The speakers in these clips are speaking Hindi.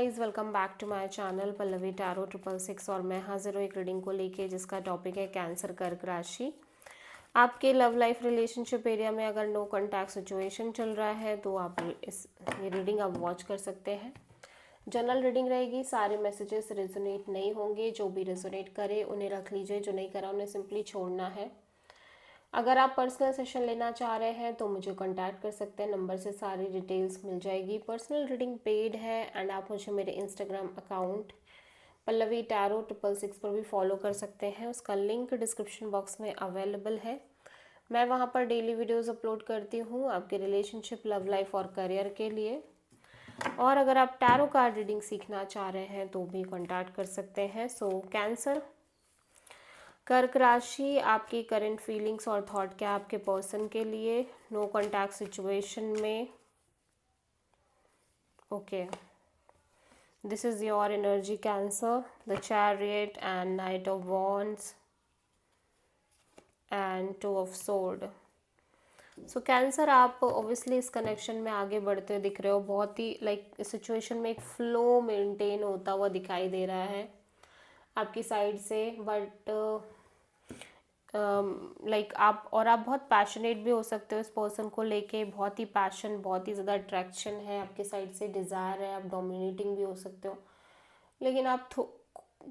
Guys welcome back to my channel Pallavi tarot 666 और मैं हाजिर हूँ एक रीडिंग को लेके जिसका टॉपिक है कैंसर कर्क राशि। आपके लव लाइफ रिलेशनशिप एरिया में अगर नो कॉन्टैक्ट सिचुएशन चल रहा है तो आप ये रीडिंग आप वॉच कर सकते हैं। जनरल रीडिंग रहेगी, सारे मैसेजेस रेजोनेट नहीं होंगे। जो भी रेजोनेट करे उन्हें रख लीजिए, जो नहीं करा उन्हें सिंपली छोड़ना है। अगर आप पर्सनल सेशन लेना चाह रहे हैं तो मुझे कांटेक्ट कर सकते हैं, नंबर से सारी डिटेल्स मिल जाएगी। पर्सनल रीडिंग पेड है एंड आप मुझे मेरे इंस्टाग्राम अकाउंट पल्लवी टैरो 666 पर भी फॉलो कर सकते हैं। उसका लिंक डिस्क्रिप्शन बॉक्स में अवेलेबल है। मैं वहाँ पर डेली वीडियोस अपलोड करती हूँ आपके रिलेशनशिप, लव लाइफ और करियर के लिए। और अगर आप टैरो कार्ड रीडिंग सीखना चाह रहे हैं तो भी कांटेक्ट कर सकते हैं। सो कैंसर कर्क राशि, आपकी करंट फीलिंग्स और थॉट क्या आपके पर्सन के लिए नो कॉन्टैक्ट सिचुएशन में। Okay, this is your energy cancer, the chariot and night of wands and two of sword. So cancer, आप ऑब्वियसली इस कनेक्शन में आगे बढ़ते हुए दिख रहे हो। बहुत ही इस सिचुएशन में एक फ्लो मेंटेन होता हुआ दिखाई दे रहा है आपकी साइड से। बट आप बहुत पैशनेट भी हो सकते हो इस पर्सन को लेके। बहुत ही पैशन, बहुत ही ज़्यादा अट्रैक्शन है आपके साइड से, डिज़ायर है। आप डोमिनेटिंग भी हो सकते हो, लेकिन आप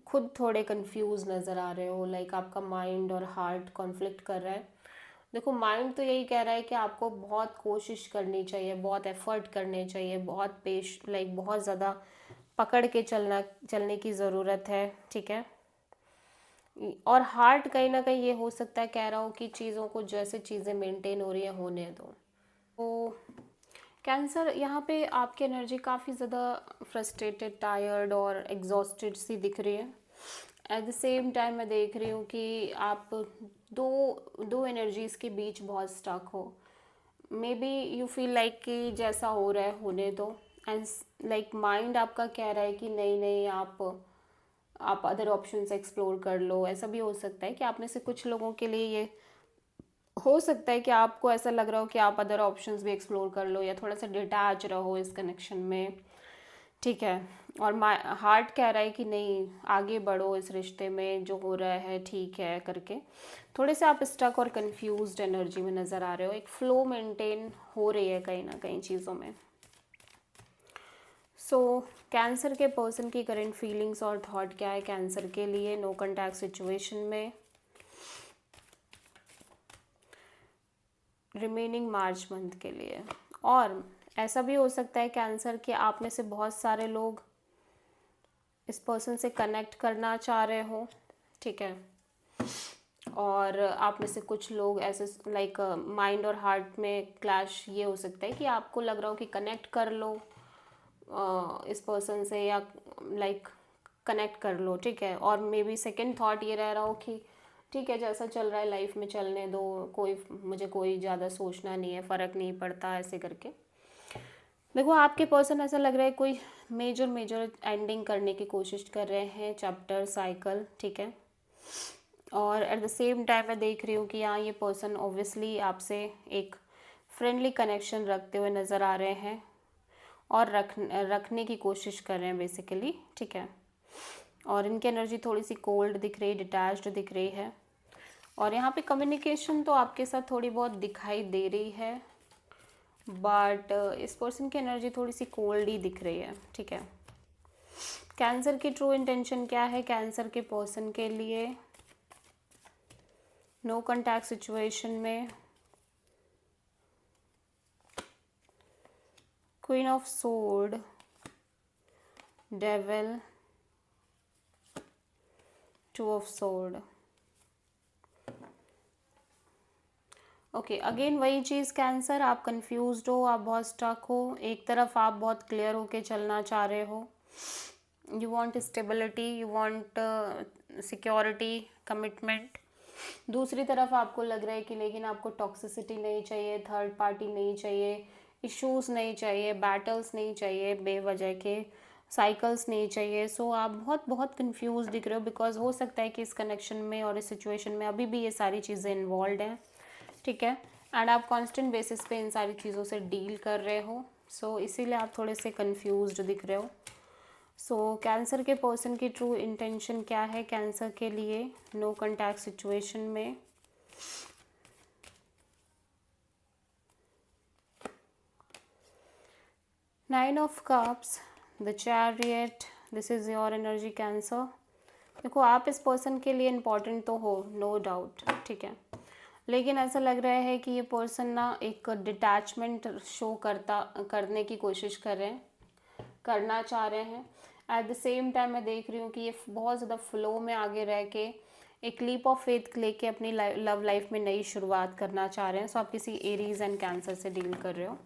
खुद थोड़े कंफ्यूज नज़र आ रहे हो। आपका माइंड और हार्ट कॉन्फ्लिक्ट कर रहा है। देखो, माइंड तो यही कह रहा है कि आपको बहुत कोशिश करनी चाहिए, बहुत एफर्ट करने चाहिए, बहुत ज़्यादा पकड़ के चलने की ज़रूरत है, ठीक है। और हार्ट कहीं ना कहीं ये हो सकता है कह रहा हो कि चीज़ों को जैसे चीज़ें मेंटेन हो रही है होने दो। तो कैंसर, यहाँ पे आपकी एनर्जी काफ़ी ज़्यादा फ्रस्ट्रेटेड, टायर्ड और एग्जॉस्टेड सी दिख रही है। एट द सेम टाइम मैं देख रही हूँ कि आप दो दो एनर्जीज़ के बीच बहुत स्टक हो। May be you feel like कि जैसा हो रहा है होने दो, एंड माइंड आपका कह रहा है कि नहीं नहीं, आप अदर ऑप्शंस एक्सप्लोर कर लो। ऐसा भी हो सकता है कि आप में से कुछ लोगों के लिए ये हो सकता है कि आपको ऐसा लग रहा हो कि आप अदर ऑप्शंस भी एक्सप्लोर कर लो या थोड़ा सा डिटैच रहो इस कनेक्शन में, ठीक है। और हार्ट कह रहा है कि नहीं, आगे बढ़ो इस रिश्ते में, जो हो रहा है ठीक है करके। थोड़े से आप स्टक और कंफ्यूज्ड एनर्जी में नज़र आ रहे हो। एक फ्लो मेंटेन हो रही है कहीं ना कहीं चीज़ों में। सो कैंसर के पर्सन की करंट फीलिंग्स और थॉट क्या है कैंसर के लिए नो कॉन्टैक्ट सिचुएशन में रिमेनिंग मार्च मंथ के लिए। और ऐसा भी हो सकता है कैंसर कि आप में से बहुत सारे लोग इस पर्सन से कनेक्ट करना चाह रहे हो, ठीक है। और आप में से कुछ लोग ऐसे माइंड और हार्ट में क्लैश ये हो सकता है कि आपको लग रहा हो कि कनेक्ट कर लो इस पर्सन से, या कनेक्ट कर लो, ठीक है। और मे बी सेकेंड थॉट ये रह रहा हो कि ठीक है, जैसा चल रहा है लाइफ में चलने दो, मुझे कोई ज़्यादा सोचना नहीं है, फ़र्क नहीं पड़ता, ऐसे करके। देखो, आपके पर्सन ऐसा लग रहा है कोई मेजर एंडिंग करने की कोशिश कर रहे हैं, चैप्टर, साइकिल, ठीक है। और एट द सेम टाइम मैं देख रही हूँ कि यहाँ ये पर्सन ऑब्वियसली आपसे एक फ्रेंडली कनेक्शन रखते हुए नज़र आ रहे हैं और रखने की कोशिश कर रहे हैं बेसिकली, ठीक है। और इनकी एनर्जी थोड़ी सी कोल्ड दिख रही है, डिटैच्ड दिख रही है। और यहाँ पे कम्युनिकेशन तो आपके साथ थोड़ी बहुत दिखाई दे रही है, बट इस पर्सन की एनर्जी थोड़ी सी कोल्ड ही दिख रही है, ठीक है। कैंसर की ट्रू इंटेंशन क्या है कैंसर के पर्सन के लिए नो कॉन्टैक्ट सिचुएशन में। Queen of sword, devil, two of sword. Okay, again वही चीज़ कैंसर, आप कंफ्यूज्ड हो, आप बहुत स्टक हो। एक तरफ आप बहुत क्लियर होके चलना चाह रहे हो, you want stability, you want security, commitment. दूसरी तरफ आपको लग रहा है कि लेकिन आपको टॉक्सिसिटी नहीं चाहिए, थर्ड पार्टी नहीं चाहिए, इश्यूज नहीं चाहिए, बैटल्स नहीं चाहिए, बेवजह के साइकिल्स नहीं चाहिए। सो आप बहुत बहुत कंफ्यूज दिख रहे हो, बिकॉज हो सकता है कि इस कनेक्शन में और इस सिचुएशन में अभी भी ये सारी चीज़ें इन्वॉल्व हैं, ठीक है। एंड आप कांस्टेंट बेसिस पे इन सारी चीज़ों से डील कर रहे हो। सो इसीलिए आप थोड़े से कंफ्यूज्ड दिख रहे हो। सो कैंसर के पर्सन की ट्रू इंटेंशन क्या है कैंसर के लिए नो कॉन्टैक्ट सिचुएशन में? Nine of cups, the chariot, this is your energy cancer. देखो आप इस पर्सन के लिए इम्पॉर्टेंट तो हो, नो डाउट, ठीक है, लेकिन ऐसा लग रहा है कि ये पर्सन ना एक डिटैचमेंट शो करने की कोशिश करना चाह रहे हैं। एट द सेम टाइम मैं देख रही हूँ कि ये बहुत ज़्यादा फ्लो में आगे रह के एक लीप ऑफ फेथ लेके अपनी लव लाइफ में नई शुरुआत करना चाह रहे हैं। सो आप किसी एरीज एंड कैंसर से डील कर रहे हो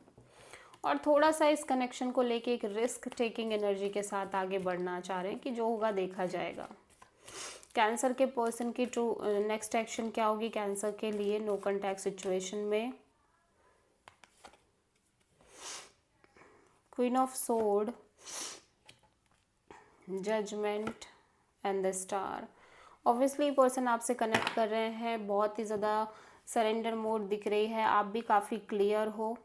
और थोड़ा सा इस कनेक्शन को लेके एक रिस्क टेकिंग एनर्जी के साथ आगे बढ़ना चाह रहे हैं कि जो होगा देखा जाएगा। कैंसर के पर्सन की ट्रू नेक्स्ट एक्शन क्या होगी कैंसर के लिए नो कॉन्टैक्ट सिचुएशन में? Queen of sword, judgment and the star. Obviously person आपसे कनेक्ट कर रहे हैं, बहुत ही ज़्यादा सरेंडर मोड दिख रही है, आप भी काफ़ी क्लियर हो,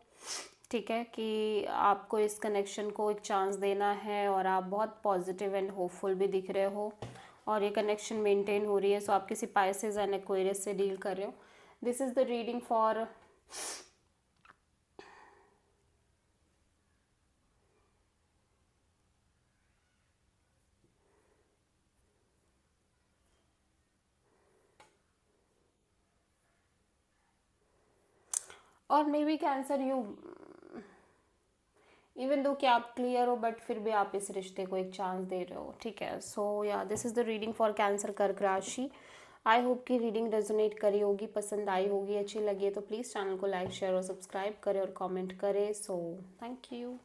ठीक है, कि आपको इस कनेक्शन को एक चांस देना है और आप बहुत पॉजिटिव एंड होपफुल भी दिख रहे हो और ये कनेक्शन मेंटेन हो रही है। सो आप किसी पाइसेस एंड एक्वेरियस से डील कर रहे हो। This is the reading for और maybe Cancer you even though कि आप क्लियर हो बट फिर भी आप इस रिश्ते को एक चांस दे रहे हो, ठीक है। सो या this is the reading for cancer कर्क राशि। आई होप कि रीडिंग रेजोनेट करी होगी, पसंद आई होगी, अच्छी लगी है तो प्लीज़ चैनल को लाइक शेयर और सब्सक्राइब करें और कमेंट करें। So thank you.